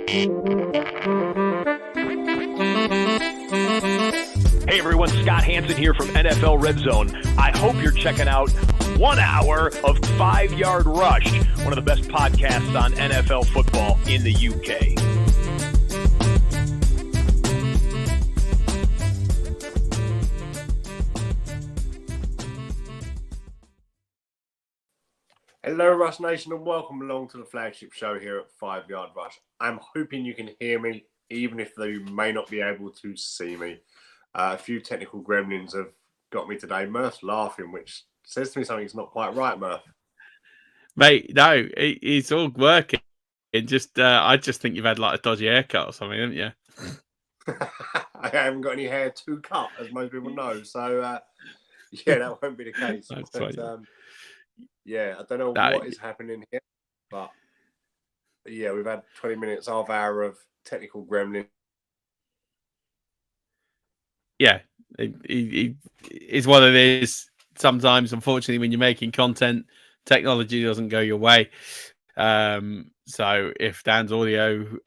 Hey everyone, Scott Hansen here from NFL Red Zone. I hope you're checking out 1 hour of 5-Yard Rush, one of the best podcasts on NFL football in the UK. Hello, Rush Nation, and welcome along to the Flagship show here at 5-Yard Rush. I'm hoping you can hear me, even if you may not be able to see me. A few technical gremlins have got me today. Murf's laughing, which says to me something's not quite right, Murf. Mate, no, it's all working. I just think you've had like a dodgy haircut or something, haven't you? I haven't got any hair to cut, as most people know. So, yeah, that won't be the case. Yeah, I don't know what is happening here, but yeah, we've had 20 minutes, half hour of technical gremlin. Yeah, it's one of these. Sometimes, unfortunately, when you're making content, technology doesn't go your way. So if Dan's audio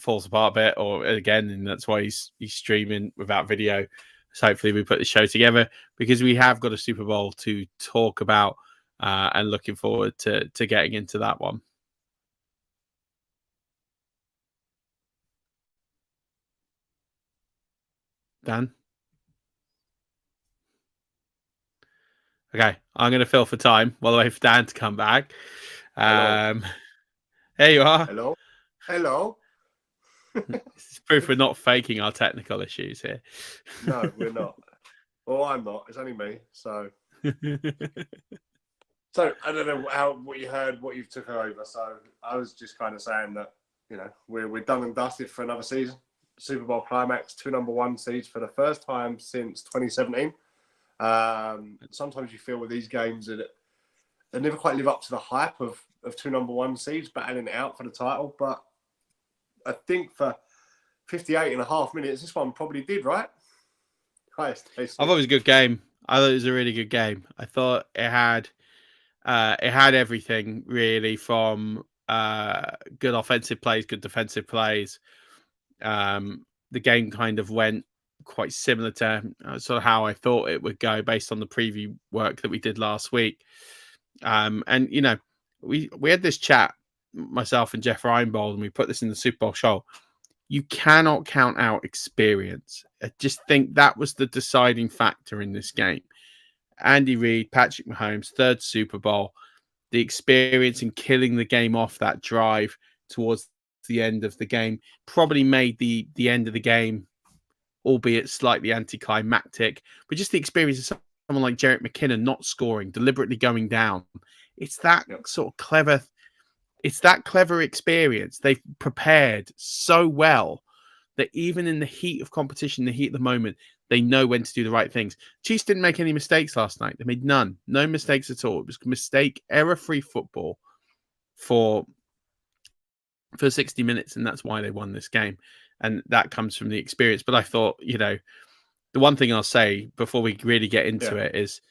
falls apart a bit, or again, and that's why he's streaming without video. So hopefully we put the show together because we have got a Super Bowl to talk about. And looking forward to getting into that one. Dan? Okay, I'm going to fill for time while I wait for Dan to come back. Here you are. Hello. It's proof we're not faking our technical issues here. No, we're not. Well, I'm not. It's only me. So... So I don't know what you heard, what you've took over. So I was just kind of saying that, you know, we're done and dusted for another season. Super Bowl climax, 2 number 1 seeds for the first time since 2017. Sometimes you feel with these games that they never quite live up to the hype of 2 number 1 seeds battling it out for the title. But I think for 58.5 minutes, this one probably did, right? I thought it was a good game. I thought it was a really good game. I thought it had everything really from good offensive plays, good defensive plays. The game kind of went quite similar to sort of how I thought it would go based on the preview work that we did last week. And, you know, we had this chat, myself and Jeff Reinbold, and we put this in the Super Bowl show. You cannot count out experience. I just think that was the deciding factor in this game. Andy Reid, Patrick Mahomes, 3rd Super Bowl, the experience in killing the game off that drive towards the end of the game probably made the end of the game, albeit slightly anticlimactic, but just the experience of someone like Jerick McKinnon not scoring, deliberately going down. It's that sort of clever. It's that clever experience. They've prepared so well that even in the heat of competition, the heat of the moment, they know when to do the right things. Chiefs didn't make any mistakes last night. They made none. No mistakes at all. It was error-free football for 60 minutes, and that's why they won this game. And that comes from the experience. But I thought, you know, the one thing I'll say before we really get into it is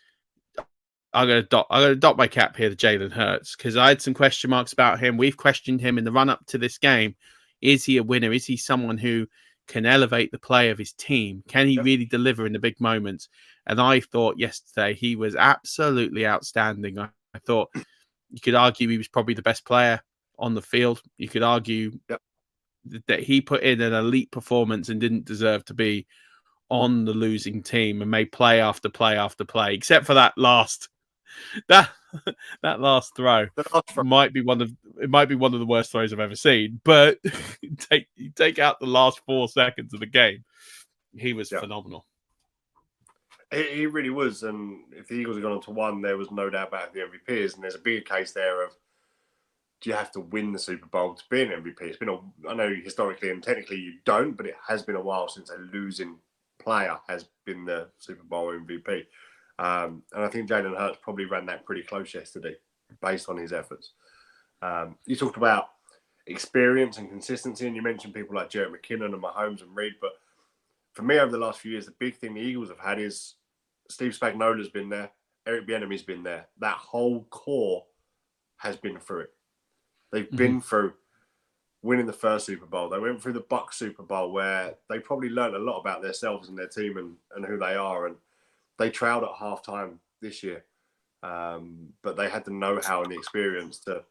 I'm going to dot my cap here to Jalen Hurts because I had some question marks about him. We've questioned him in the run-up to this game. Is he a winner? Is he someone who can elevate the play of his team? Can he really deliver in the big moments? And I thought yesterday he was absolutely outstanding. I thought you could argue he was probably the best player on the field. You could argue that he put in an elite performance and didn't deserve to be on the losing team and made play after play after play, except for that last throw. Might be one of the worst throws I've ever seen. But take out the last 4 seconds of the game, he was phenomenal. He really was. And if the Eagles had gone on to 1, there was no doubt about the MVPs. And there's a bigger case there of, do you have to win the Super Bowl to be an MVP? It's been I know historically and technically you don't, but it has been a while since a losing player has been the Super Bowl MVP. And I think Jalen Hurts probably ran that pretty close yesterday based on his efforts. You talked about experience and consistency, and you mentioned people like Jerick McKinnon and Mahomes and Reid. But for me, over the last few years, the big thing the Eagles have had is Steve Spagnuolo's been there. Eric Bieniemy's been there. That whole core has been through it. They've been through winning the first Super Bowl. They went through the Bucs Super Bowl where they probably learned a lot about themselves and their team and who they are. And they trailed at halftime this year. But they had the know-how and the experience to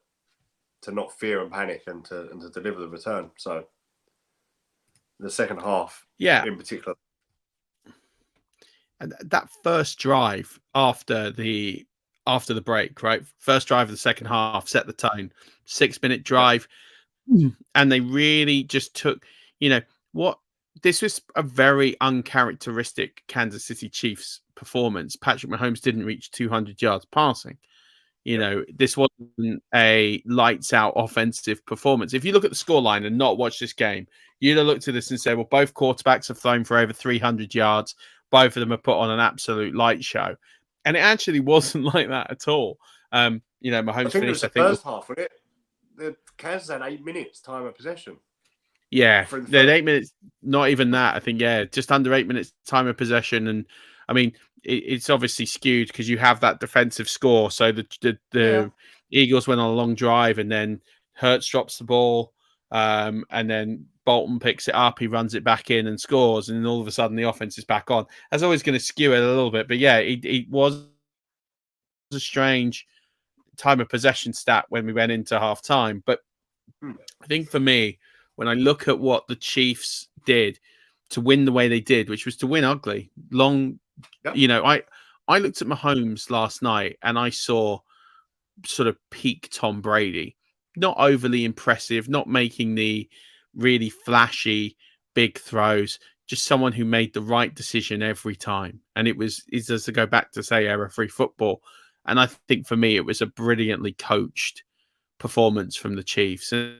not fear and panic and to deliver the return. So the second half, in particular. And that first drive after the break, right? First drive of the second half set the tone. 6-minute drive. And they really just took, this was a very uncharacteristic Kansas City Chiefs performance. Patrick Mahomes didn't reach 200 yards passing. This wasn't a lights out offensive performance. If you look at the scoreline and not watch this game, you'd have looked at this and said, well, both quarterbacks have thrown for over 300 yards. Both of them have put on an absolute light show. And it actually wasn't like that at all. Mahomes finished, the first half, wasn't it? The Kansas had 8 minutes time of possession. Yeah, they had 8 minutes, not even that. I think, just under 8 minutes time of possession. And I mean, it's obviously skewed because you have that defensive score. So the Eagles went on a long drive and then Hurts drops the ball. And then Bolton picks it up. He runs it back in and scores. And then all of a sudden the offense is back on. That's always going to skew it a little bit. But it was a strange time of possession stat when we went into half time. But I think for me, when I look at what the Chiefs did to win the way they did, which was to win ugly, long, I looked at Mahomes last night and I saw sort of peak Tom Brady, not overly impressive, not making the really flashy big throws, just someone who made the right decision every time. And it's just to go back to say error-free football. And I think for me, it was a brilliantly coached performance from the Chiefs. And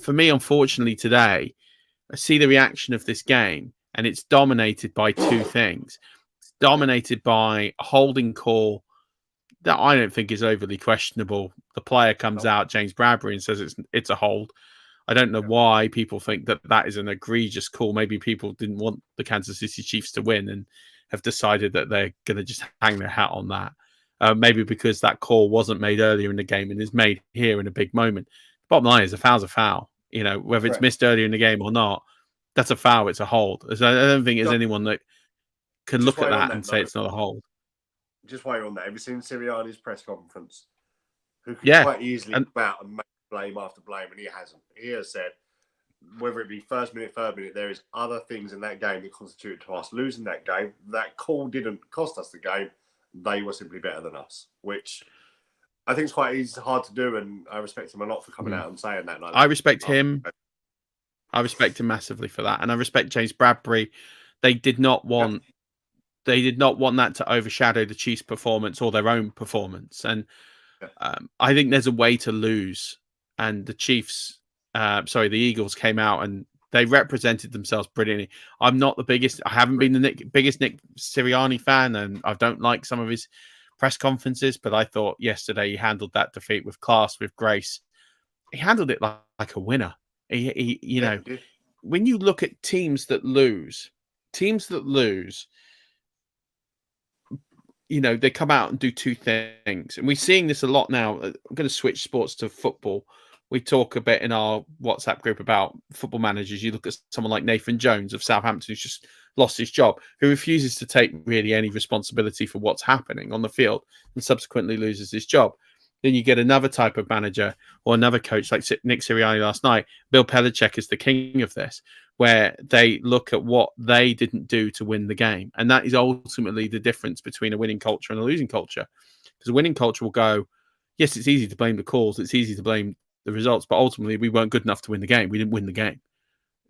for me, unfortunately, today, I see the reaction of this game, and it's dominated by two things. It's dominated by a holding call that I don't think is overly questionable. The player comes out, James Bradbury, and says it's a hold. I don't know why people think that is an egregious call. Maybe people didn't want the Kansas City Chiefs to win and have decided that they're going to just hang their hat on that. Maybe because that call wasn't made earlier in the game and is made here in a big moment. Bottom line is a foul's a foul. Whether it's missed earlier in the game or not, that's a foul. It's a hold. So I don't think there's anyone that can look at that and say it's not a hold. Just while you're on that, have you seen Sirianni's press conference? Who can quite easily go out and make blame after blame, and he hasn't. He has said, whether it be first minute, third minute, there is other things in that game that constituted to us losing that game. That call didn't cost us the game. They were simply better than us, which I think is quite easy, hard to do, and I respect him a lot for coming out and saying that. I respect him. I respect him massively for that, and I respect James Bradbury. They did not want that to overshadow the Chiefs' performance or their own performance, and I think there's a way to lose. And the the Eagles came out and they represented themselves brilliantly. I'm not the biggest. I haven't been the biggest Nick Sirianni fan, and I don't like some of his press conferences. But I thought yesterday he handled that defeat with class, with grace. He handled it like a winner. When you look at teams that lose, they come out and do two things, and we're seeing this a lot now. I'm going to switch sports to football. We talk a bit in our WhatsApp group about football managers. You look at someone like Nathan Jones of Southampton, who's just lost his job, who refuses to take really any responsibility for what's happening on the field and subsequently loses his job. Then you get another type of manager or another coach like Nick Sirianni last night. Bill Belichick is the king of this, where they look at what they didn't do to win the game. And that is ultimately the difference between a winning culture and a losing culture. Because a winning culture will go, yes, it's easy to blame the calls. It's easy to blame the results, but ultimately we weren't good enough to win the game. We didn't win the game.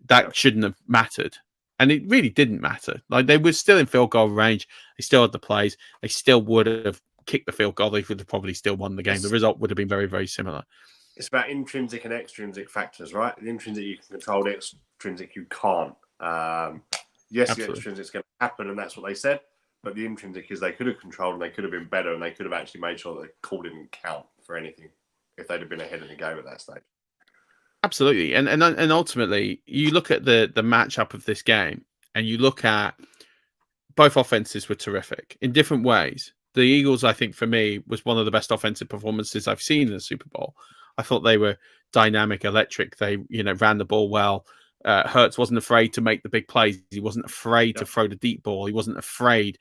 That shouldn't have mattered. And it really didn't matter. Like, they were still in field goal range. They still had the plays. They still would have kicked the field goal. They would have probably still won the game. The result would have been very, very similar. It's about intrinsic and extrinsic factors, right? The intrinsic you can control, the extrinsic you can't. Yes, Absolutely. The extrinsic's going to happen, and that's what they said. But the intrinsic is they could have controlled and they could have been better, and they could have actually made sure that the call didn't count for anything if they'd have been ahead of the game at that stage. Absolutely. And ultimately, you look at the matchup of this game and you look at both offenses were terrific in different ways. The Eagles, I think, for me, was one of the best offensive performances I've seen in the Super Bowl. I thought they were dynamic, electric. They, ran the ball well. Hurts wasn't afraid to make the big plays. He wasn't afraid to throw the deep ball. He wasn't afraid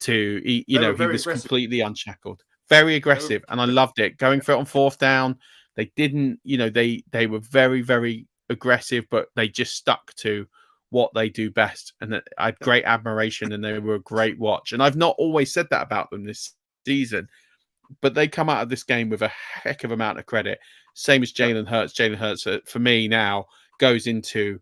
to, he was aggressive. completely unshackled. Very aggressive. And I loved it. Going for it on fourth down. They didn't, they were very, very aggressive, but they just stuck to what they do best. And I had great admiration, and they were a great watch. And I've not always said that about them this season, but they come out of this game with a heck of amount of credit. Same as Jalen Hurts. Jalen Hurts, for me now, goes into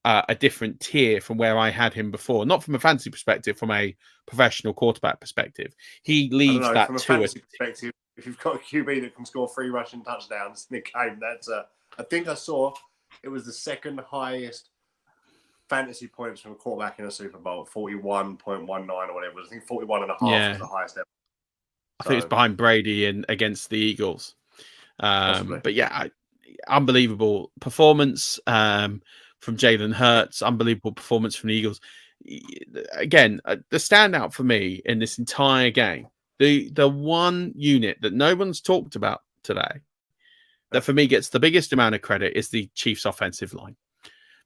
a different tier from where I had him before. Not from a fantasy perspective, from a professional quarterback perspective. He leaves that from a fantasy perspective. If you've got a QB that can score 3 rushing touchdowns in a game, that's I think I saw it was the second highest fantasy points from a quarterback in a Super Bowl, 41.19 or whatever. I think 41 and a half was the highest ever. I think it's behind Brady and against the Eagles. But yeah, unbelievable performance from Jalen Hurts. Unbelievable performance from the Eagles. Again, the standout for me in this entire game, the one unit that no one's talked about today, that for me gets the biggest amount of credit, is the Chiefs' offensive line.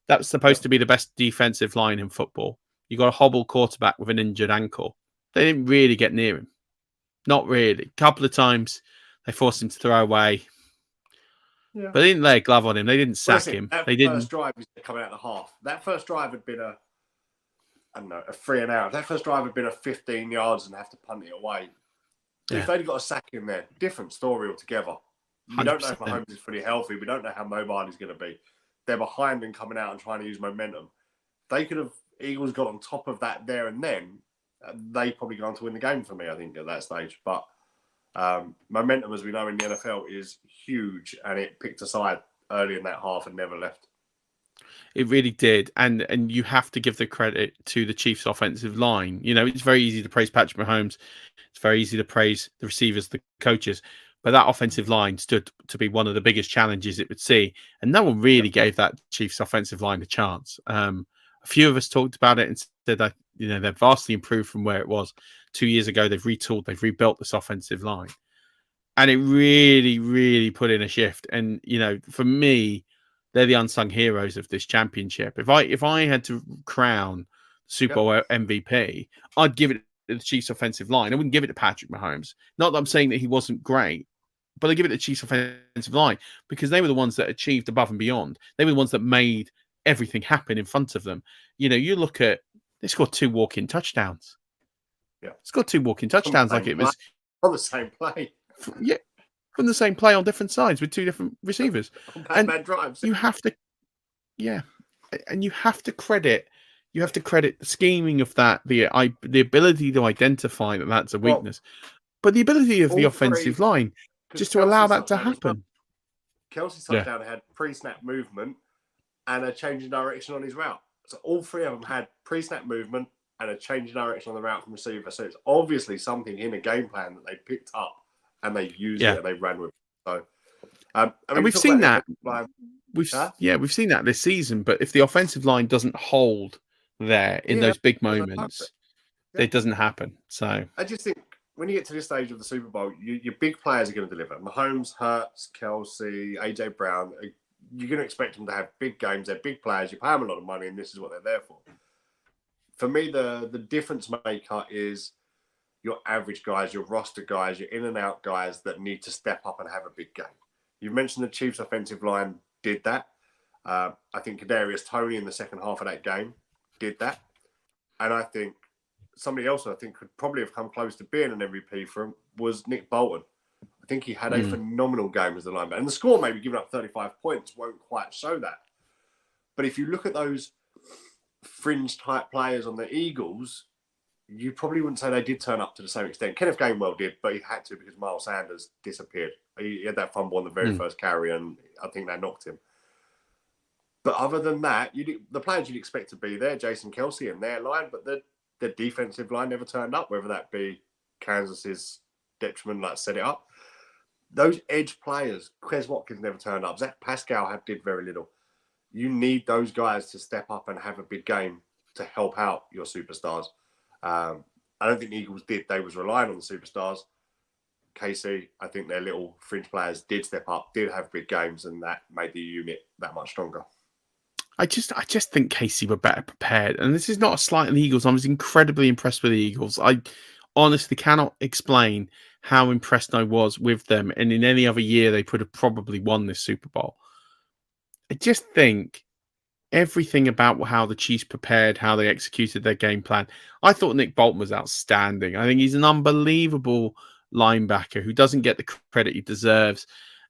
That's supposed to be the best defensive line in football. You got a hobble quarterback with an injured ankle. They didn't really get near him. Not really. A couple of times they forced him to throw away. Yeah. But they didn't lay a glove on him. They didn't sack him. They didn't. First drive was coming out of the half. That first drive had been a 3 and out. That first drive had been a 15 yards and have to punt it away. Yeah. If they'd got a sack in there, different story altogether. We 100%. Don't know if Mahomes is fully healthy. We don't know how mobile he's going to be. They're behind and coming out and trying to use momentum. They could have, Eagles got on top of that there and then, they probably gone to win the game for me, I think, at that stage. But momentum, as we know in the NFL, is huge, and it picked a side early in that half and never left. It really did. And you have to give the credit to the Chiefs' offensive line. It's very easy to praise Patrick Mahomes. It's very easy to praise the receivers, the coaches. But that offensive line stood to be one of the biggest challenges it would see. And no one really gave that Chiefs offensive line a chance. A few of us talked about it and said that, they're vastly improved from where it was 2 years ago. They've retooled, they've rebuilt this offensive line. And it really, really put in a shift. And, for me, they're the unsung heroes of this championship. If I had to crown Super Bowl MVP, I'd give it to the Chiefs offensive line. I wouldn't give it to Patrick Mahomes. Not that I'm saying that he wasn't great, but I give it to Chiefs offensive line because they were the ones that achieved above and beyond. They were the ones that made everything happen in front of them. You look at, they scored 2 walk-in touchdowns. Yeah. Scored 2 walk-in touchdowns like it was on the same play. Yeah. From the same play on different sides with 2 different receivers. And bad drives. You have to, and you have to credit the scheming of that, the ability to identify that that's a weakness, but the ability of the offensive line just to allow that to happen. Kelsey's touchdown had pre-snap movement and a change in direction on his route. So all 3 of them had pre-snap movement and a change in direction on the route from receiver. So it's obviously something in a game plan that they picked up and they used it and they ran with it. So, and we've seen that. We've seen that this season. But if the offensive line doesn't hold there in those big moments, it doesn't happen. So I just think when you get to this stage of the Super Bowl, your big players are going to deliver. Mahomes, Hurts, Kelsey, AJ Brown. You're going to expect them to have big games. They're big players. You pay them a lot of money, and this is what they're there for. For me, the difference maker is your average guys, your roster guys, your in and out guys that need to step up and have a big game. You mentioned the Chiefs offensive line did that. I think Kadarius Toney in the second half of that game did that. And I think somebody else I think could probably have come close to being an MVP for him was Nick Bolton. I think he had a phenomenal game as the linebacker. And the score, maybe giving up 35 points, won't quite show that. But if you look at those fringe type players on the Eagles, you probably wouldn't say they did turn up to the same extent. Kenneth Gainwell did, but he had to because Miles Sanders disappeared. He had that fumble on the very first carry, and I think that knocked him. But other than that, the players you'd expect to be there, Jason Kelsey and their line, but the defensive line never turned up, whether that be Kansas's detriment, like set it up. Those edge players, Quez Watkins never turned up. Zach Pascal did very little. You need those guys to step up and have a big game to help out your superstars. I don't think the Eagles did. They was relying on the superstars. KC, I think their little fringe players did step up, did have big games, and that made the unit that much stronger. I just think KC were better prepared. And this is not a slight on the Eagles. I was incredibly impressed with the Eagles. I honestly cannot explain how impressed I was with them. And in any other year, they could have probably won this Super Bowl. I just think everything about how the Chiefs prepared, how they executed their game plan. I thought Nick Bolton was outstanding. I think he's an unbelievable linebacker who doesn't get the credit he deserves.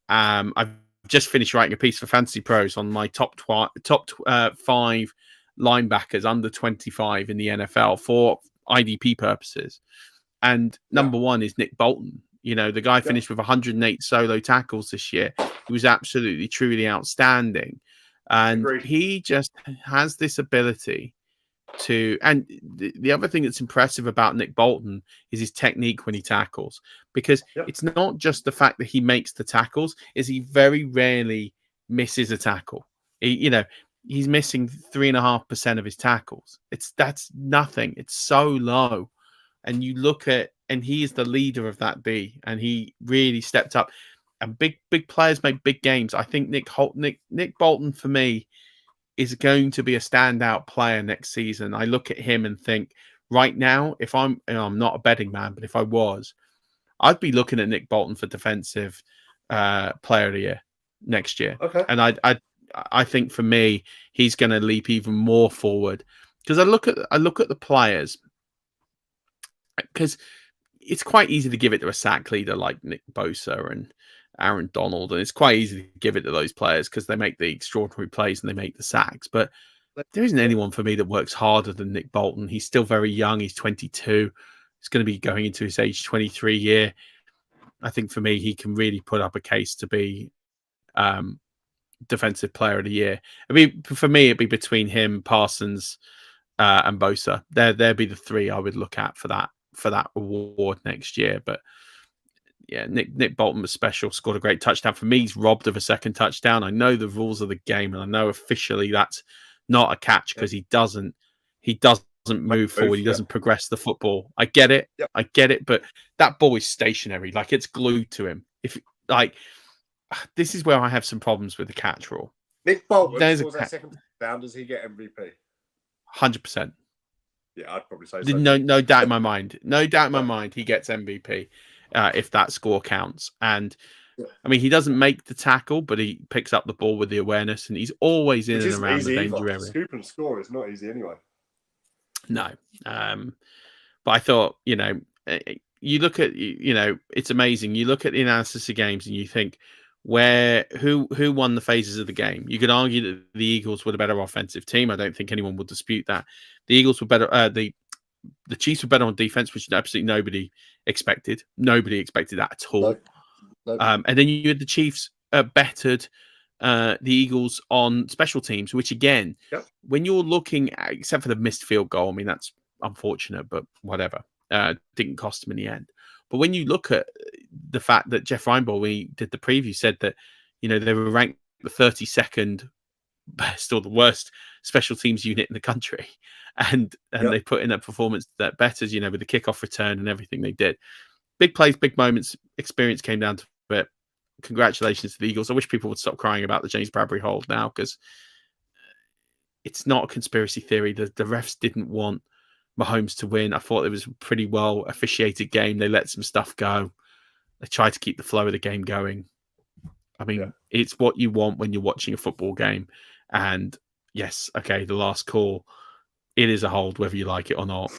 I've just finished writing a piece for Fantasy Pros on my top 5 linebackers under 25 in the NFL for IDP purposes. And number one is Nick Bolton. You know, the guy finished with 108 solo tackles this year. He was absolutely, truly outstanding. And he just has this ability to, and the other thing that's impressive about Nick Bolton is his technique when he tackles, because it's not just the fact that he makes the tackles, is he very rarely misses a tackle. He's missing 3.5% of his tackles. That's nothing. It's so low. And you look at, and he is the leader of that B, and he really stepped up. And big players make big games. I think Nick Bolton for me is going to be a standout player next season. I look at him and think, right now, if I'm not a betting man, but if I was, I'd be looking at Nick Bolton for defensive player of the year next year. Okay. And I think for me, he's going to leap even more forward, because I look at the players, because it's quite easy to give it to a sack leader like Nick Bosa and Aaron Donald, and it's quite easy to give it to those players because they make the extraordinary plays and they make the sacks. But there isn't anyone for me that works harder than Nick Bolton. He's still very young. He's 22. He's going to be going into his age 23 year. I think for me, he can really put up a case to be defensive player of the year. I mean, for me, it'd be between him, Parsons, and Bosa. There'd be the three I would look at for that award next year. But yeah, Nick Bolton was special, scored a great touchdown. For me, he's robbed of a second touchdown. I know the rules of the game, and I know officially that's not a catch because he doesn't move forward. He doesn't progress the football. I get it. Yep. I get it. But that ball is stationary. Like, it's glued to him. This is where I have some problems with the catch rule. Nick Bolton scores that second touchdown. Does he get MVP? 100%. Yeah, I'd probably say so. No doubt in my mind. No doubt in my mind he gets MVP if that score counts. And I mean, he doesn't make the tackle, but he picks up the ball with the awareness, and he's always in and around the danger area. Scoop and score is not easy anyway. No. But I thought, you look at, it's amazing. You look at the analysis of games and you think, who won the phases of the game? You could argue that the Eagles were the better offensive team. I don't think anyone would dispute that. The Eagles were better. The Chiefs were better on defense, which absolutely nobody expected. Nobody expected that at all. No. And then you had the Chiefs bettered the Eagles on special teams, which again, when you're looking at, except for the missed field goal, I mean, that's unfortunate, but whatever. Didn't cost them in the end. But when you look at the fact that Jeff Reinbold, when he did the preview, said that, they were ranked the 32nd best or the worst special teams unit in the country. And they put in a performance that betters, with the kickoff return and everything they did. Big plays, big moments, experience came down to it. Congratulations to the Eagles. I wish people would stop crying about the James Bradbury hold now, because it's not a conspiracy theory. The refs didn't want Mahomes to win. I thought it was a pretty well officiated game. They let some stuff go. They tried to keep the flow of the game going. I mean, it's what you want when you're watching a football game. And yes, okay, the last call, it is a hold, whether you like it or not.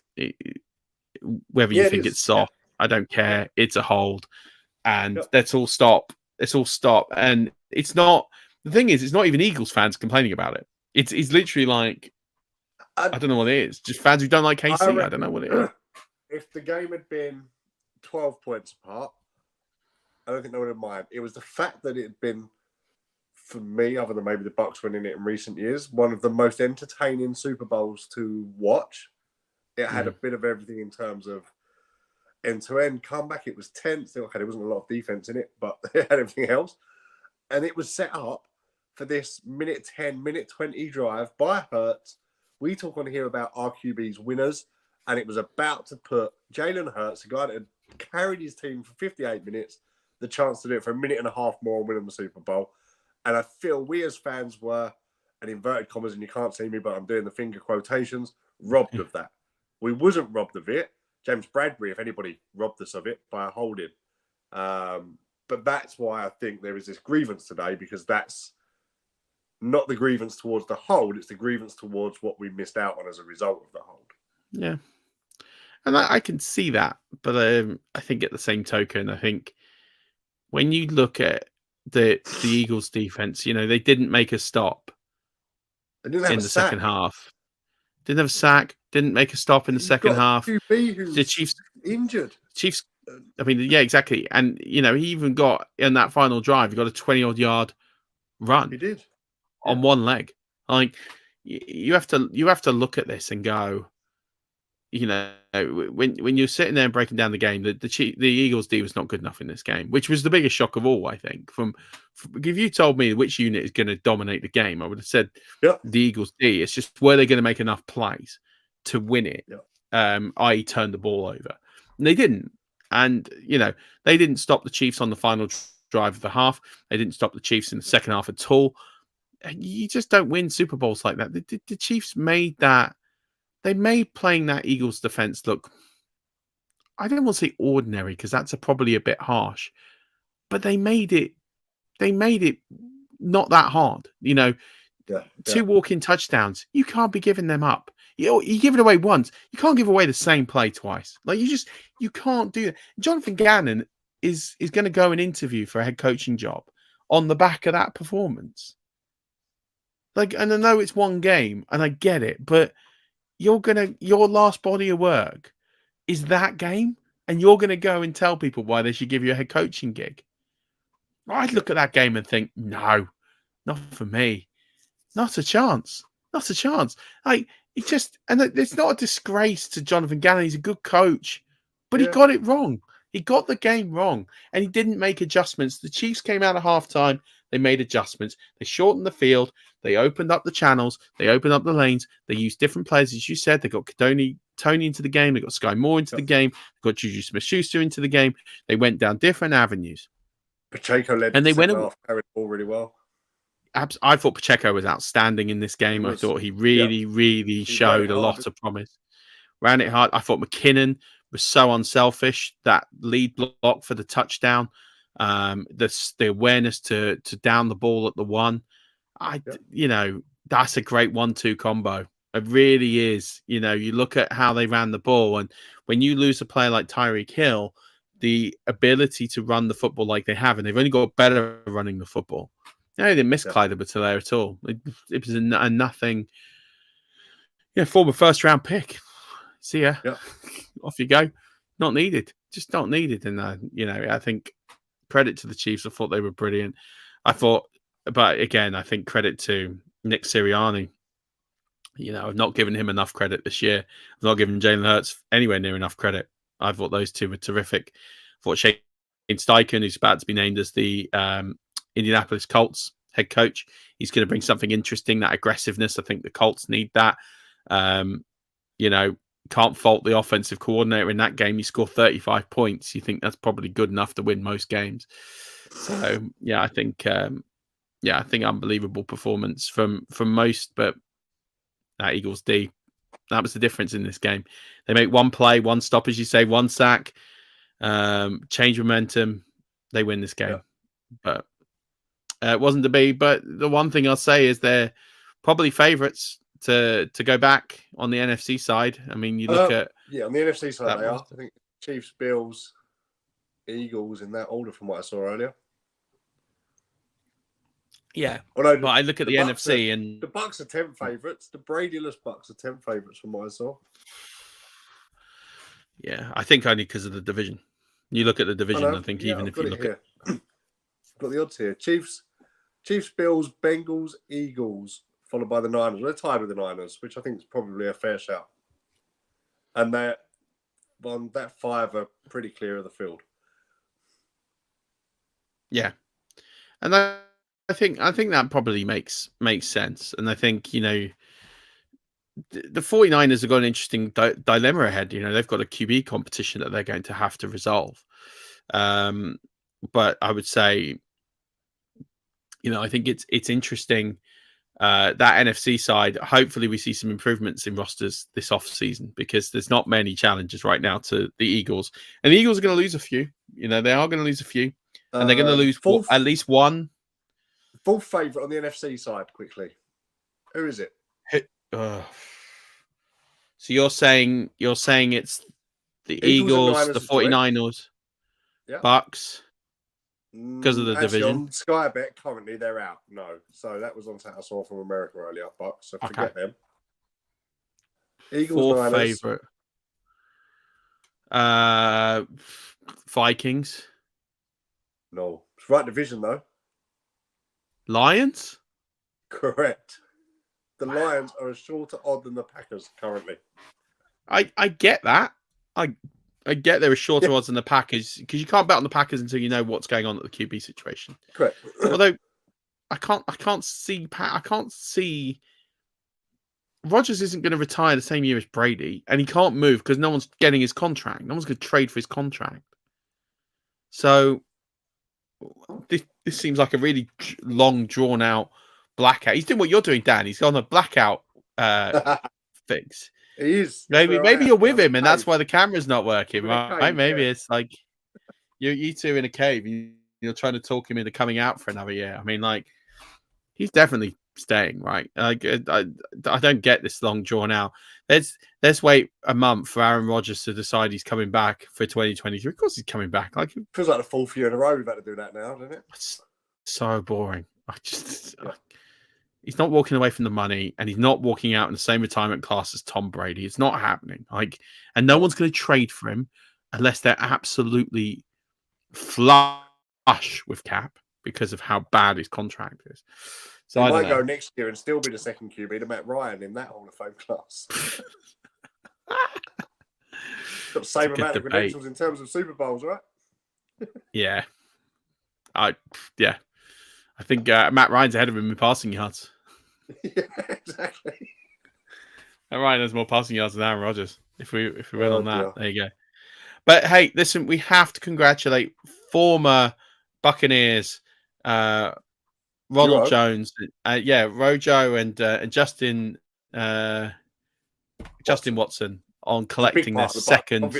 Whether you think it's soft, I don't care. It's a hold. And let's all stop. Let's all stop. And it's not, the thing is, it's not even Eagles fans complaining about it. It's literally like, I don't know what it is. Just fans who don't like KC. I don't know what it is. If the game had been 12 points apart, I don't think they would have minded. It was the fact that it had been, for me, other than maybe the Bucs winning it in recent years, one of the most entertaining Super Bowls to watch. It had a bit of everything in terms of end-to-end comeback. It was tense. Okay, there wasn't a lot of defense in it, but it had everything else. And it was set up for this minute 10, minute 20 drive by Hurts. We talk on here about RQB's winners, and it was about to put Jalen Hurts, a guy that had carried his team for 58 minutes, the chance to do it for a minute and a half more and win them the Super Bowl. And I feel we as fans were, and inverted commas, and you can't see me, but I'm doing the finger quotations, robbed of that. We wasn't robbed of it. James Bradbury, if anybody, robbed us of it by a holding. But that's why I think there is this grievance today, because that's not the grievance towards the hold, it's the grievance towards what we missed out on as a result of the hold. Yeah. And I can see that. But I think at the same token, I think when you look at the Eagles defense, they didn't make a stop They didn't have in a the sack. second half. Didn't have a sack. Didn't make a stop in the second half. The Chiefs injured. Chiefs. I mean, yeah, exactly. And he even got in that final drive. He got a 20-odd yard run. He did on one leg. Like you have to look at this and go, when you're sitting there and breaking down the game, the Eagles D was not good enough in this game, which was the biggest shock of all. I think from if you told me which unit is going to dominate the game, I would have said the Eagles D. It's just, were they going to make enough plays to win it, i.e. turn the ball over? And they didn't. And they didn't stop the Chiefs on the final drive of the half. They didn't stop the Chiefs in the second half at all. You just don't win Super Bowls like that. The Chiefs made that. They made playing that Eagles defense look, I don't want to say ordinary, because that's probably a bit harsh, but they made it not that hard. Two walk-in touchdowns, you can't be giving them up. You give it away once, you can't give away the same play twice. Like you can't do that. Jonathan Gannon is going to go and interview for a head coaching job on the back of that performance. And I know it's one game, and I get it, but your last body of work is that game, and you're going to go and tell people why they should give you a head coaching gig. I'd look at that game and think, no, not for me. Not a chance. Not a chance. And it's not a disgrace to Jonathan Gannon. He's a good coach, but he got it wrong. He got the game wrong, and he didn't make adjustments. The Chiefs came out at halftime. They made adjustments. They shortened the field. They opened up the channels. They opened up the lanes. They used different players, as you said. They got Tony into the game. They got Sky Moore into the game. They got Juju Smith-Schuster into the game. They went down different avenues. Pacheco led, and they went off, carried the ball really well. I thought Pacheco was outstanding in this game. I thought he really showed a lot of promise. Ran it hard. I thought McKinnon was so unselfish. That lead block for the touchdown, the awareness to down the ball at the one. That's a great 1-2 combo. It really is. You look at how they ran the ball, and when you lose a player like Tyreek Hill, the ability to run the football like they have, and they've only got better running the football. They didn't miss Clyde Edwards-Helaire at all. It was a nothing. Former first-round pick. See ya. Off you go. Not needed. Just not needed. And I think credit to the Chiefs. I thought they were brilliant. But again, I think credit to Nick Sirianni. I've not given him enough credit this year. I've not given Jalen Hurts anywhere near enough credit. I thought those two were terrific. I thought Shane Steichen, who's about to be named as the Indianapolis Colts head coach, he's going to bring something interesting, that aggressiveness. I think the Colts need that. Can't fault the offensive coordinator in that game. He scored 35 points. You think that's probably good enough to win most games. So, I think unbelievable performance from most, but that Eagles D, that was the difference in this game. They make one play, one stop, as you say, one sack, change momentum. They win this game. But it wasn't to be. But the one thing I'll say is they're probably favourites to go back on the NFC side. I mean, you look at... Yeah, on the NFC side, they are. I think Chiefs, Bills, Eagles in that order from what I saw earlier. Yeah, but I look at the NFC and... The Bucks are 10 favourites. The Brady-less Bucks are 10 favourites from what I saw. Yeah, I think only because of the division. You look at the division, I think even if you look at... I've got the odds here. Chiefs, Bills, Bengals, Eagles, followed by the Niners. They're tied with the Niners, which I think is probably a fair shout. And that 5 are pretty clear of the field. Yeah. And I think that probably makes sense. And I think, the 49ers have got an interesting dilemma ahead. You know, they've got a QB competition that they're going to have to resolve. But I would say, you know, I think it's interesting. That NFC side, hopefully we see some improvements in rosters this off season, because there's not many challenges right now to the Eagles, and the Eagles are going to lose a few. You know, they are going to lose a few, and they're going to lose at least one. Full favourite on the NFC side, quickly. Who is it? So you're saying it's the Eagles, the 49ers, yeah. Bucks, because of the division. On Sky Bet, currently they're out. No, so that was on I saw from America earlier. Bucks, so forget them. Eagles, Niners. Favorite. Vikings. No, it's right division though. Lions. Correct. The Lions are a shorter odd than the Packers currently. I get that. I get there are shorter odds than the Packers, because you can't bet on the Packers until you know what's going on at the QB situation. Correct. Although I can't see Rodgers isn't going to retire the same year as Brady, and he can't move because no one's getting his contract. No one's going to trade for his contract. So this seems like a really long, drawn out blackout. He's doing what you're doing, Dan. He's on a blackout fix. He is. Maybe you're with him, and that's why the camera's not working, right? Maybe it's like you two in a cave. You're trying to talk him into coming out for another year. I mean, like, he's definitely staying, right? Like, I don't get this long drawn out. Let's wait a month for Aaron Rodgers to decide he's coming back for 2023. Of course, he's coming back. Like, feels like the fourth year in a row we've had to do that now, doesn't it? It's so boring. He's not walking away from the money, and he's not walking out in the same retirement class as Tom Brady. It's not happening. Like, and no one's going to trade for him unless they're absolutely flush with cap because of how bad his contract is. So he might go next year and still be the second QB to Matt Ryan in that Hall of Fame class. Got the same amount of credentials in terms of Super Bowls, right? Yeah. I think Matt Ryan's ahead of him in passing yards. Yeah, exactly. Matt Ryan has more passing yards than Aaron Rodgers. If we went on that, there you go. But hey, listen, we have to congratulate former Buccaneers, Ronald Jones, Rojo and Justin Watson on collecting their second.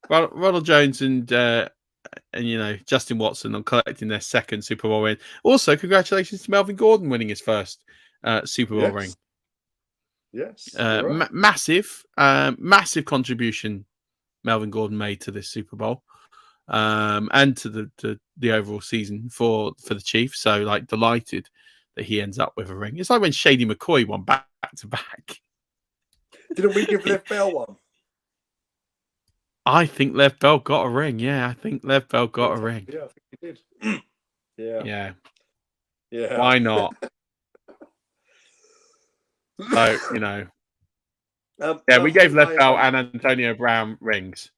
Ronald Jones and Justin Watson on collecting their second Super Bowl win. Also, congratulations to Melvin Gordon winning his first Super Bowl ring. Yes, massive contribution Melvin Gordon made to this Super Bowl. And to the overall season for the Chiefs. So, like, delighted that he ends up with a ring. It's like when Shady McCoy won back to back. Didn't we give Lev Bell one? I think Lev Bell got a ring. Yeah, I think Lev Bell got a ring. Yeah, I think he did. Yeah. Why not? So, we gave Lev Bell and Antonio Brown rings.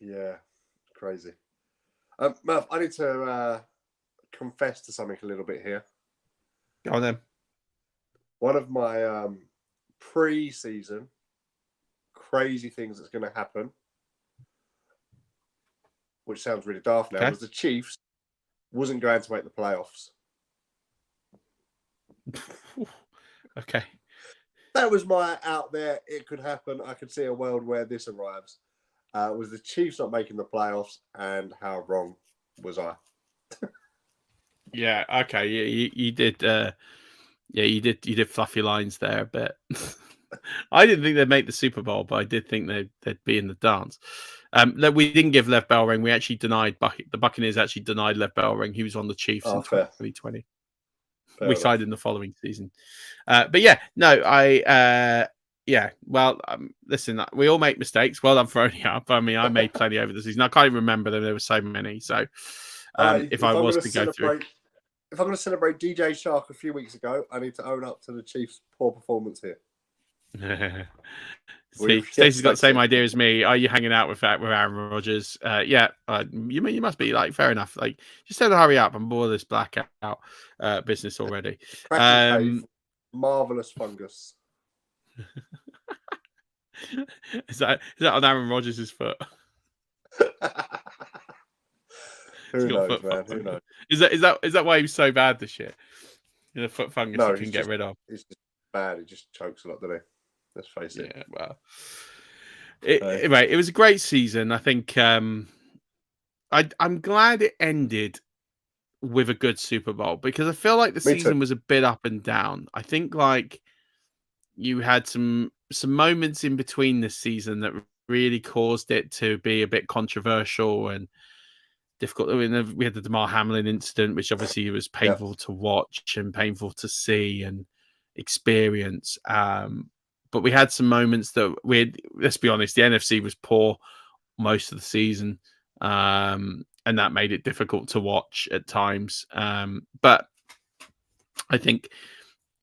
Yeah, crazy. Murf, I need to confess to something a little bit here. Go on then. One of my pre-season crazy things that's going to happen, which sounds really daft now, was the Chiefs wasn't going to make the playoffs. Okay. That was my out there. It could happen. I could see a world where this arrives. Was the Chiefs not making the playoffs, and how wrong was I? Yeah. Okay. You did. You did fluffy lines there a bit. I didn't think they'd make the Super Bowl, but I did think they'd be in the dance. We didn't give Lev Bell a ring. We actually denied the Buccaneers actually denied Lev Bell a ring. He was on the Chiefs in 2020. We signed in the following season. But yeah, no, listen, we all make mistakes. Well done for owning up. I mean, I made plenty over the season. I can't even remember them. There were so many. So if I was to go through. If I'm going to celebrate DJ Shark a few weeks ago, I need to own up to the Chiefs' poor performance here. See, Stacey's got the same idea as me. Are you hanging out with Aaron Rodgers? You must be. Like, fair enough. Like, just tell him to hurry up. I'm bored of this blackout business already. marvelous fungus. Is that on Aaron Rodgers' foot? Who knows, foot man? fungus. Who knows? Is that why he was so bad this year? The foot fungus No, he can get rid of. It's just bad. It just chokes a lot, doesn't it? Let's face it. Yeah, well, it was a great season. I think I'm glad it ended with a good Super Bowl because I feel like the season was a bit up and down. I think like you had some moments in between this season that really caused it to be a bit controversial and difficult. I mean, we had the Damar Hamlin incident, which obviously was painful to watch and painful to see and experience. But we had some moments that let's be honest, the NFC was poor most of the season. And that made it difficult to watch at times. But I think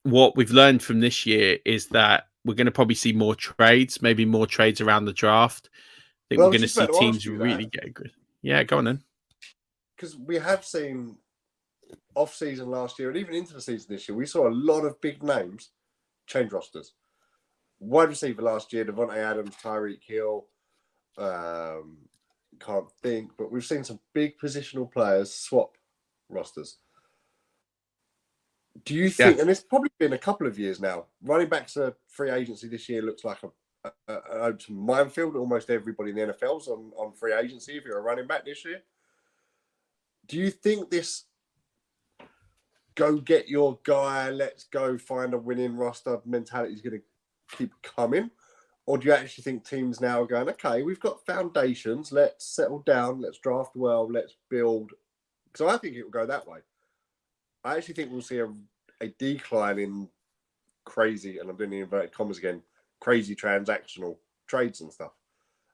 what we've learned from this year is that we're going to probably see more trades, maybe more trades around the draft. I think we're going to see teams really get good. Yeah, go on then. Because we have seen off-season last year and even into the season this year, we saw a lot of big names change rosters. Wide receiver last year, Devontae Adams, Tyreek Hill, can't think, but we've seen some big positional players swap rosters. Do you think, and it's probably been a couple of years now, running backs are free agency this year looks like an open minefield. Almost everybody in the NFL's on free agency if you're a running back this year. Do you think this go get your guy, let's go find a winning roster mentality is going to keep coming? Or do you actually think teams now are going, okay, we've got foundations, let's settle down, let's draft well, let's build? So I think it will go that way. I actually think we'll see a decline in crazy, and I'm doing the inverted commas again, crazy transactional trades and stuff.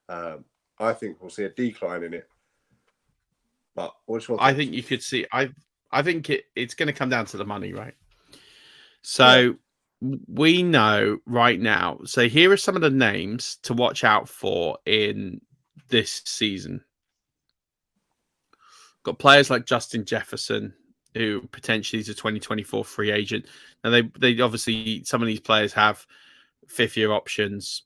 I think we'll see a decline in it. But what's your thoughts? I think you could see. I think it's going to come down to the money, right? So we know right now. So here are some of the names to watch out for in this season. Got players like Justin Jefferson, who potentially is a 2024 free agent. Now they obviously, some of these players have 5th-year options.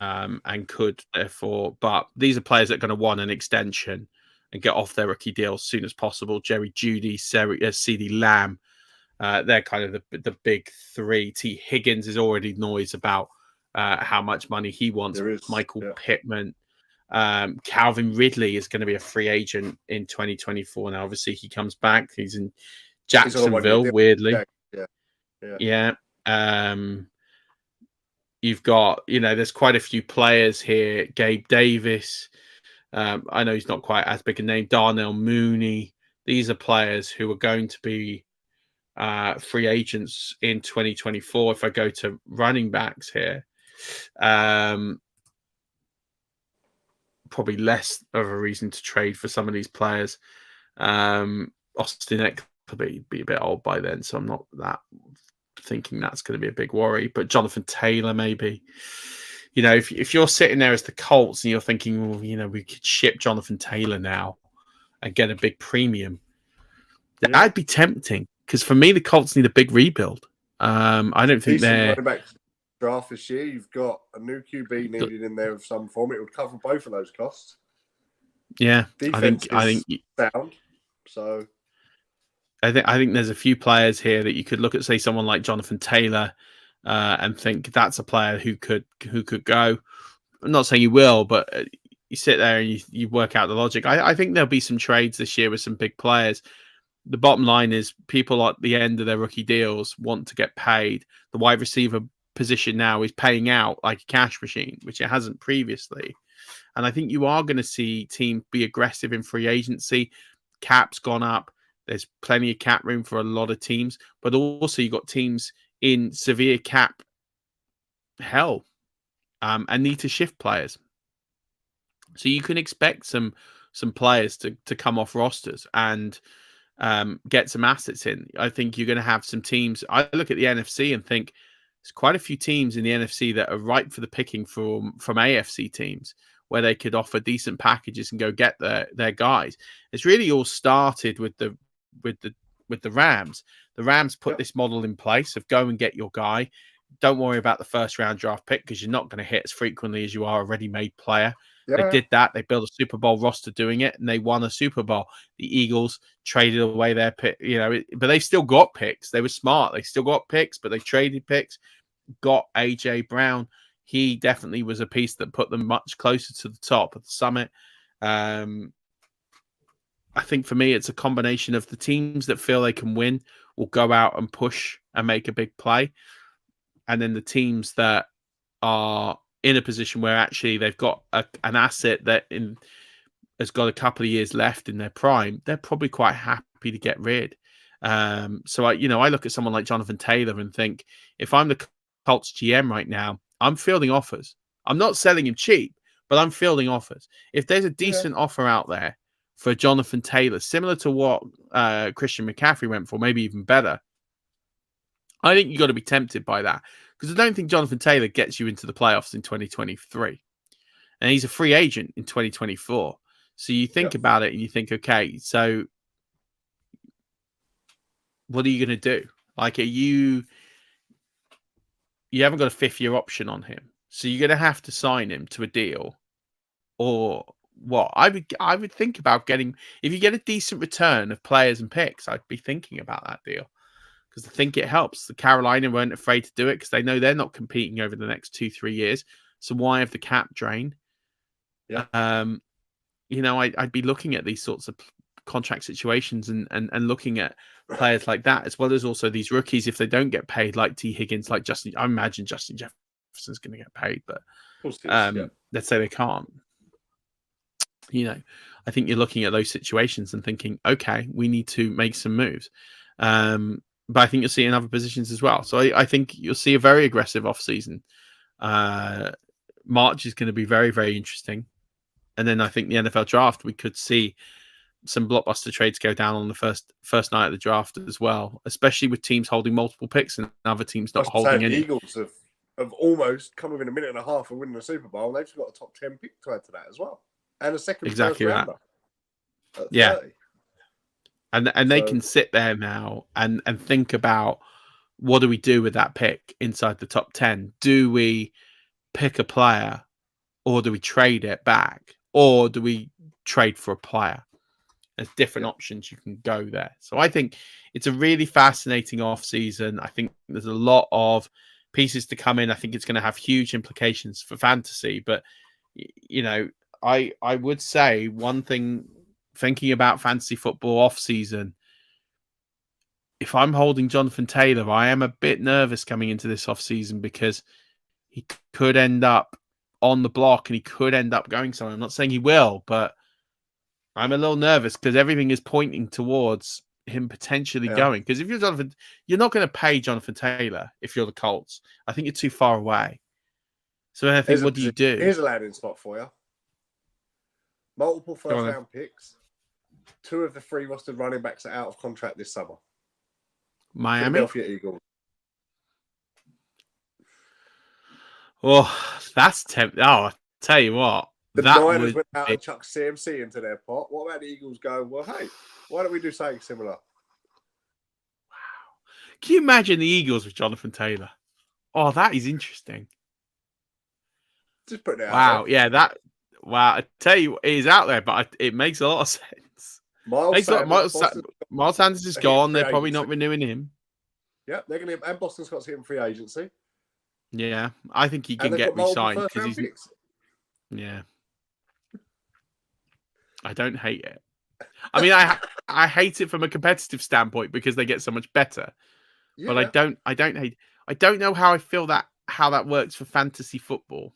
And could therefore, but these are players that are going to want an extension and get off their rookie deal as soon as possible. Jerry Jeudy, CeeDee Lamb, they're kind of the big three. T. Higgins is already noise about how much money he wants. Michael Pittman. Calvin Ridley is going to be a free agent in 2024. Now, obviously, he comes back. He's in Jacksonville, weirdly. Yeah. You've got, there's quite a few players here. Gabe Davis. I know he's not quite as big a name. Darnell Mooney. These are players who are going to be free agents in 2024. If I go to running backs here, probably less of a reason to trade for some of these players. Austin Eckler will be a bit old by then, so I'm not that thinking that's going to be a big worry. But Jonathan Taylor, maybe. If you're sitting there as the Colts and you're thinking, well, we could ship Jonathan Taylor now and get a big premium, that'd be tempting. Because for me, the Colts need a big rebuild. I don't think they're running back draft this year. You've got a new QB needed in there of some form. It would cover both of those costs. Yeah, defense I think sound. So I think there's a few players here that you could look at, say someone like Jonathan Taylor, and think that's a player who could go. I'm not saying you will, but you sit there and you work out the logic. I think there'll be some trades this year with some big players. The bottom line is people at the end of their rookie deals want to get paid. The wide receiver position now is paying out like a cash machine, which it hasn't previously. And I think you are going to see teams be aggressive in free agency. Cap's gone up. There's plenty of cap room for a lot of teams, but also you've got teams in severe cap hell and need to shift players. So you can expect some players to come off rosters and get some assets in. I think you're going to have some teams. I look at the NFC and think there's quite a few teams in the NFC that are ripe for the picking from AFC teams where they could offer decent packages and go get their guys. It's really all started with the with the Rams. The Rams put this model in place of go and get your guy. Don't worry about the first round draft pick because you're not going to hit as frequently as you are a ready-made player. They did that. They built a Super Bowl roster doing it, and they won a Super Bowl. The Eagles traded away their pick, but they still got picks. They were smart. They still got picks, but they traded picks. Got AJ Brown. He definitely was a piece that put them much closer to the top of the summit. I think for me, it's a combination of the teams that feel they can win will go out and push and make a big play, and then the teams that are in a position where actually they've got an asset that has got a couple of years left in their prime, they're probably quite happy to get rid. So I look at someone like Jonathan Taylor and think, if I'm the Colts GM right now, I'm fielding offers. I'm not selling him cheap, but I'm fielding offers. If there's a decent offer out there for Jonathan Taylor, similar to what Christian McCaffrey went for, maybe even better, I think you've got to be tempted by that. Because I don't think Jonathan Taylor gets you into the playoffs in 2023. And he's a free agent in 2024. So you think about it and you think, okay, so what are you going to do? Like, you haven't got a 5th-year option on him. So you're going to have to sign him to a deal. Or what? I would think about getting, if you get a decent return of players and picks, I'd be thinking about that deal. Because I think it helps. The Carolina weren't afraid to do it because they know they're not competing over the next 2-3 years. So why have the cap drain? Yeah. I'd be looking at these sorts of contract situations and looking at players like that, as well as also these rookies, if they don't get paid, like T. Higgins, like Justin. I imagine Justin Jefferson's going to get paid, but let's say they can't. I think you're looking at those situations and thinking, okay, we need to make some moves. But I think you'll see in other positions as well. So I think you'll see a very aggressive offseason. March is going to be very, very interesting. And then I think the NFL draft, we could see some blockbuster trades go down on the first night of the draft as well, especially with teams holding multiple picks and other teams not holding any. The Eagles have almost come within a minute and a half of winning the Super Bowl, and they've just got a top 10 pick to add to that as well. And a second exactly first rounder. Yeah. And they can sit there now and think about, what do we do with that pick inside the top 10? Do we pick a player, or do we trade it back, or do we trade for a player? There's different options you can go there. So I think it's a really fascinating off season. I think there's a lot of pieces to come in. I think it's going to have huge implications for fantasy. But I would say one thing, thinking about fantasy football off season, if I'm holding Jonathan Taylor, I am a bit nervous coming into this off season because he could end up on the block and he could end up going somewhere. I'm not saying he will, but I'm a little nervous because everything is pointing towards him potentially going. Because if you're Jonathan, you're not going to pay Jonathan Taylor if you're the Colts. I think you're too far away. So I think, what do you do? Here's a landing spot for you. Multiple first-round picks. 2 of the 3 rostered running backs are out of contract this summer. Miami? Philadelphia Eagles. Oh, that's tempting. Oh, I tell you what. The Niners went out and chucked CMC into their pot. What about the Eagles going, well, hey, why don't we do something similar? Wow. Can you imagine the Eagles with Jonathan Taylor? Oh, that is interesting. Just put it out. Wow. Yeah, wow. I tell you, it is out there, but it makes a lot of sense. Miles Sanders is gone. They're probably not renewing him. Yeah, they're going to, and Boston Scott's hitting free agency. Yeah, I think he can get re-signed because he's. Yeah, I don't hate it. I mean, I hate it from a competitive standpoint because they get so much better. Yeah. But I don't hate. I don't know how I feel how that works for fantasy football.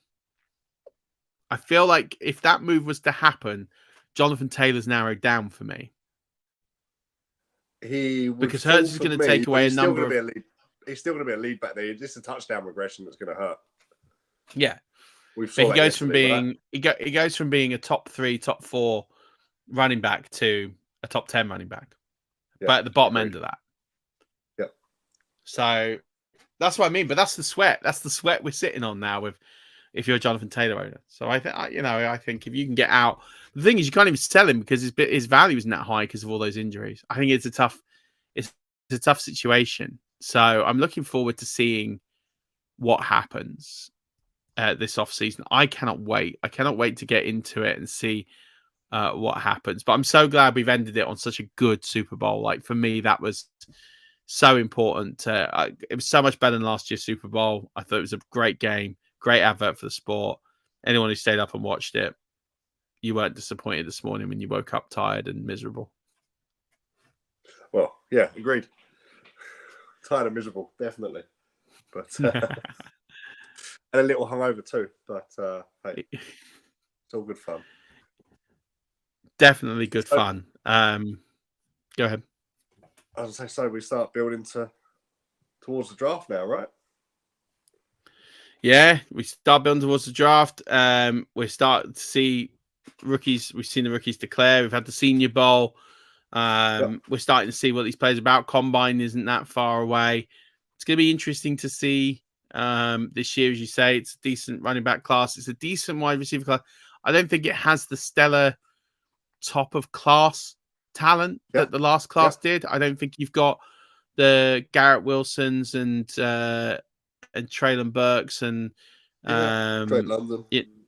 I feel like if that move was to happen, Jonathan Taylor's narrowed down for me. Because Hurts is going to take away a number of. He's still going to be a lead back there. Just a touchdown regression that's going to hurt. Yeah, he goes from being a top 3, top 4 running back to a top 10 running back, but at the bottom end of that. Yeah. So that's what I mean. But that's the sweat. That's the sweat we're sitting on now with. If you're a Jonathan Taylor owner, so I think if you can get out, the thing is you can't even sell him because his value isn't that high because of all those injuries. I think it's a tough. it's a tough situation. So I'm looking forward to seeing what happens this offseason. I cannot wait. I cannot wait to get into it and see what happens. But I'm so glad we've ended it on such a good Super Bowl. Like, for me, that was so important. It was so much better than last year's Super Bowl. I thought it was a great game, great advert for the sport. Anyone who stayed up and watched it, you weren't disappointed this morning when you woke up tired and miserable. Well, yeah, agreed. Tired and miserable, definitely. But and a little hungover too. But hey, it's all good fun. Definitely good fun. Go ahead. I was going to say, so we start building towards the draft now, right? Yeah, we start building towards the draft. We're starting to see rookies. We've seen the rookies declare. We've had the Senior Bowl. We're starting to see what these players are about. Combine isn't that far away. It's going to be interesting to see this year, as you say. It's a decent running back class. It's a decent wide receiver class. I don't think it has the stellar top of class talent that the last class did. I don't think you've got the Garrett Wilsons and Traylon Burks and London.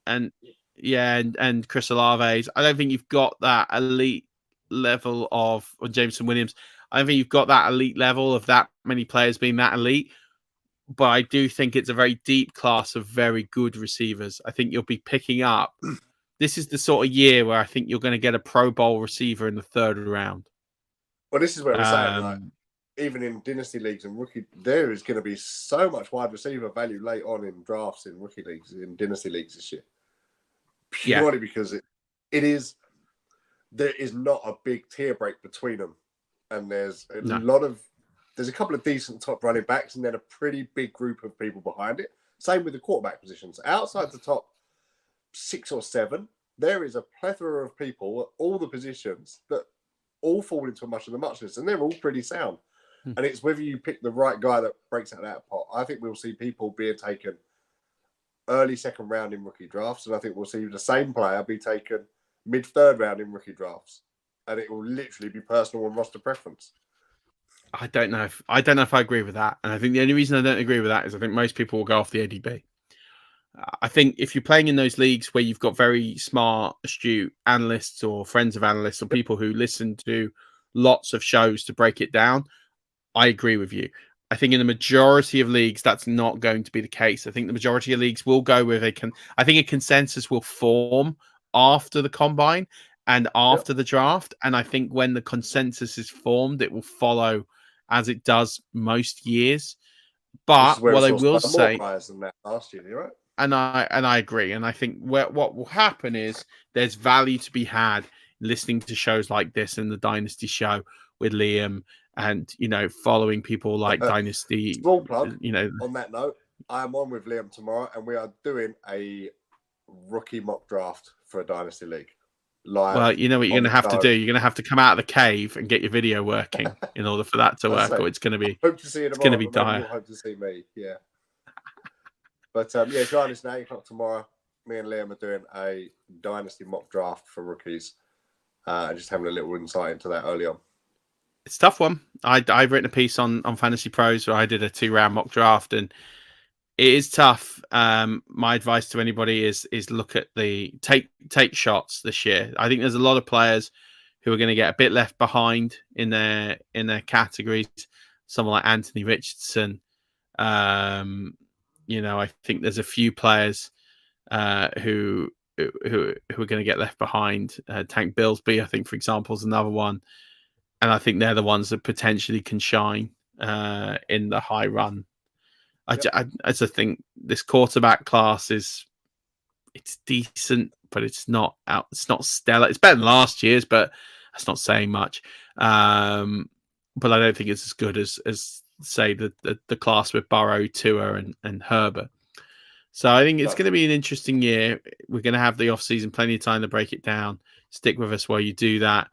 and Chris Olave's. I don't think you've got that elite level of Jameson Williams. I don't think you've got that elite level of that many players being that elite. But I do think it's a very deep class of very good receivers. I think you'll be picking up. This is the sort of year where I think you're going to get a Pro Bowl receiver in the third round. Well, this is where we're saying, like, even in dynasty leagues and rookie, there is going to be so much wide receiver value late on in drafts in rookie leagues, in dynasty leagues this year. Purely because there is not a big tier break between them. And there's there's a couple of decent top running backs and then a pretty big group of people behind it. Same with the quarterback positions. Outside the top 6 or 7, there is a plethora of people at all the positions that all fall into a much of the muchness, and they're all pretty sound. And it's whether you pick the right guy that breaks out of that pot. I think we'll see people being taken early second round in rookie drafts, and I think we'll see the same player be taken mid third round in rookie drafts, and it will literally be personal and roster preference. I don't know if I agree with that, and I think the only reason I don't agree with that is I think most people will go off the ADB. I think if you're playing in those leagues where you've got very smart, astute analysts or friends of analysts or people who listen to lots of shows to break it down, I agree with you. I think in the majority of leagues, that's not going to be the case. I think the majority of leagues will go with I think a consensus will form after the combine and after the draft. And I think when the consensus is formed, it will follow as it does most years. But what I will say, than that last year, right? And I agree. And I think what will happen is there's value to be had listening to shows like this and the Dynasty Show with Liam and, following people like Dynasty. Small plug, on that note, I am on with Liam tomorrow and we are doing a rookie mock draft for a Dynasty League. Live. Well, you know what you're going to have to do? You're going to have to come out of the cave and get your video working in order for that to work, or it's going to be hope to see you tomorrow, it's going to be dire. You'll hope to see me, yeah. But join us at 8 o'clock tomorrow. Me and Liam are doing a Dynasty mock draft for rookies. Just having a little insight into that early on. It's a tough one. I've written a piece on Fantasy Pros where I did a 2-round mock draft, and it is tough. My advice to anybody is look at take shots this year. I think there's a lot of players who are going to get a bit left behind in their categories. Someone like Anthony Richardson. I think there's a few players who are going to get left behind. Tank Billsby, I think, for example, is another one. And I think they're the ones that potentially can shine in the high run. I just think this quarterback class it's decent, but it's not stellar. It's better than last year's, but that's not saying much. But I don't think it's as good as say the class with Burrow, Tua, and Herbert. So I think it's going to be an interesting year. We're going to have the offseason, plenty of time to break it down. Stick with us while you do that.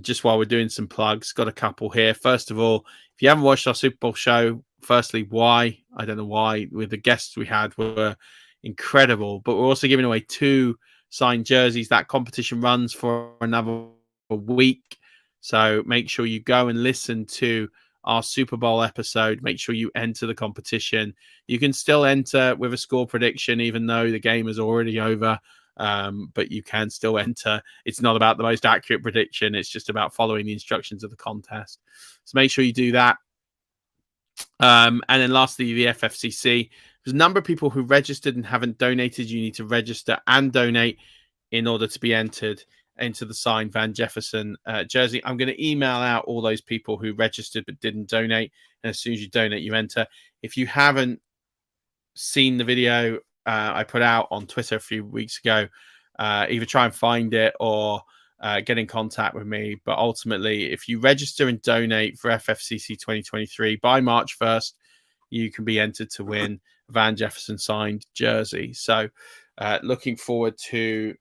Just while we're doing some plugs, got a couple here. First of all, if you haven't watched our Super Bowl show, firstly, why? I don't know why. With the guests we had were incredible, but we're also giving away 2 signed jerseys. That competition runs for another week. So make sure you go and listen to our Super Bowl episode. Make sure you enter the competition. You can still enter with a score prediction, even though the game is already over. But you can still enter. It's not about the most accurate prediction. It's just about following the instructions of the contest. So make sure you do that. And then lastly, the FFCC. There's a number of people who registered and haven't donated. You need to register and donate in order to be entered into the signed Van Jefferson jersey. I'm going to email out all those people who registered but didn't donate. And as soon as you donate, you enter. If you haven't seen the video I put out on Twitter a few weeks ago, either try and find it or get in contact with me. But ultimately, if you register and donate for FFCC 2023 by March 1st, you can be entered to win a Van Jefferson signed jersey. So looking forward to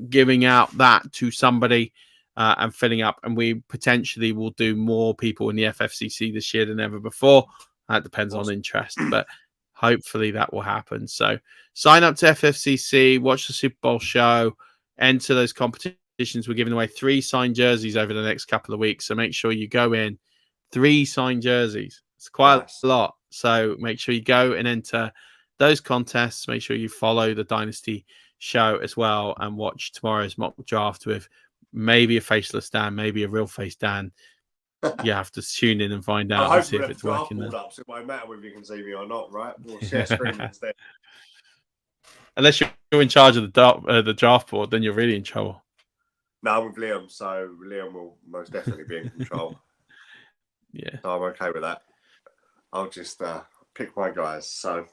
giving out that to somebody and filling up. And we potentially will do more people in the FFCC this year than ever before. That depends on interest, but hopefully that will happen. So sign up to FFCC, watch the Super Bowl show, enter those competitions. We're giving away 3 signed jerseys over the next couple of weeks. So make sure you go in. 3 signed jerseys. It's quite a lot. So make sure you go and enter those contests. Make sure you follow the Dynasty show as well and watch tomorrow's mock draft with maybe a faceless Dan, maybe a real face Dan. You have to tune in and find out and see if it's working there. Up, so it won't matter whether you can see me or not, right? We'll share screen instead. Unless you're in charge of the draft board, then you're really in trouble. No, I'm with Liam, so Liam will most definitely be in control. Yeah. So I'm okay with that. I'll just pick my guys. So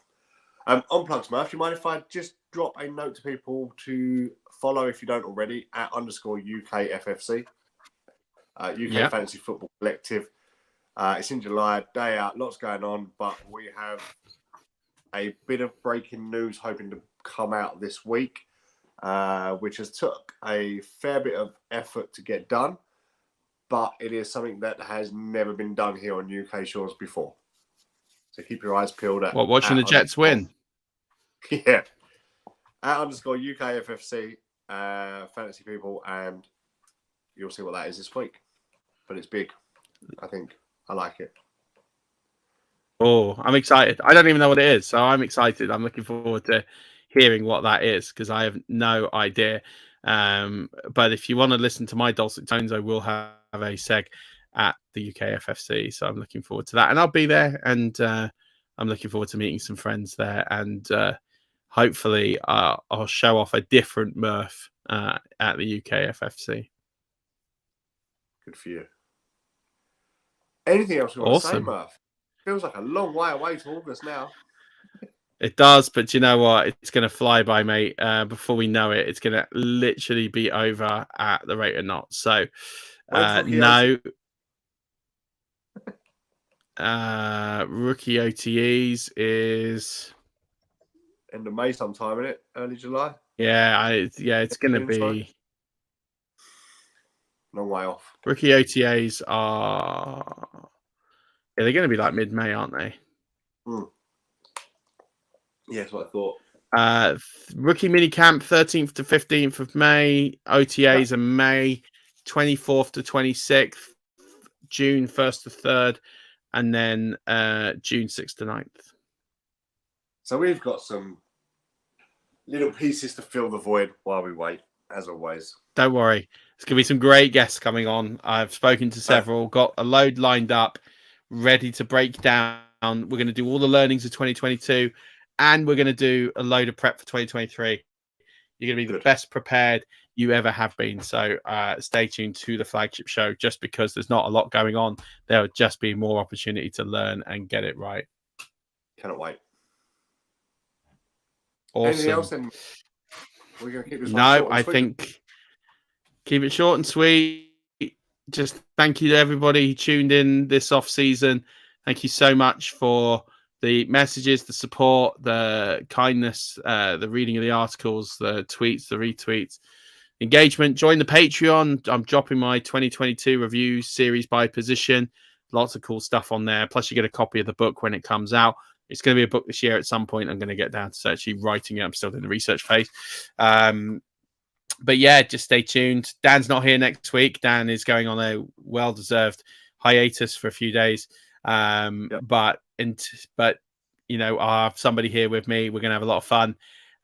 on plugs, Murf, do you mind if I just drop a note to people to follow, if you don't already, at _UKFFC? UK Fantasy Football Collective. It's in July, day out, lots going on, but we have a bit of breaking news hoping to come out this week, which has took a fair bit of effort to get done, but it is something that has never been done here on UK shores before. So keep your eyes peeled at watching the Jets win. Yeah. At _UKFFC, fantasy people, and you'll see what that is this week. But it's big, I think. I like it. Oh, I'm excited. I don't even know what it is, so I'm excited. I'm looking forward to hearing what that is because I have no idea. But if you want to listen to my dulcet tones, I will have a seg at the UKFFC. So I'm looking forward to that. And I'll be there. And I'm looking forward to meeting some friends there. And hopefully I'll show off a different Murf at the UKFFC. Good for you. Anything else you want to say, Murf? Feels like a long way away to August now. It does, but you know what? It's going to fly by, mate. Before we know it, it's going to literally be over at the rate of knots. So, no. Rookie OTEs is end of May sometime, isn't it? Early July? Yeah, it's going to be long way off. Rookie OTAs are they're going to be like mid-May, aren't they? Yeah, that's what I thought. Rookie minicamp 13th to 15th of May. OTAs are May 24th to 26th, June 1st to 3rd, and then June 6th to 9th. So we've got some little pieces to fill the void while we wait, as always. Don't worry. There's going to be some great guests coming on. I've spoken to several, got a load lined up, ready to break down. We're going to do all the learnings of 2022, and we're going to do a load of prep for 2023. You're going to be the best prepared you ever have been. So stay tuned to the Flagship show. Just because there's not a lot going on, there will just be more opportunity to learn and get it right. Cannot wait. Awesome. Anything else? Then we're going to keep this one No, short and I sweet. think keep it short and sweet. Just thank you to everybody who tuned in this off season. Thank you so much for the messages, the support, the kindness, the reading of the articles, the tweets, the retweets, engagement. Join the Patreon. I'm dropping my 2022 review series by position. Lots of cool stuff on there. Plus, you get a copy of the book when it comes out. It's going to be a book this year at some point. I'm going to get down to actually writing it. I'm still in the research phase. But yeah, just stay tuned. Dan's not here next week. Dan is going on a well-deserved hiatus for a few days. But you know, I'll have somebody here with me. We're gonna have a lot of fun.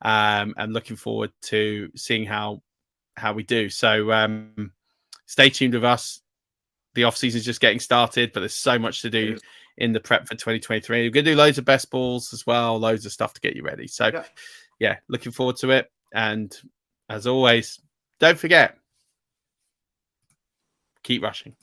And looking forward to seeing how we do. So stay tuned with us. The off season is just getting started, but there's so much to do in the prep for 2023. We're gonna do loads of best balls as well, loads of stuff to get you ready. So yeah, looking forward to it. And as always, don't forget, keep rushing.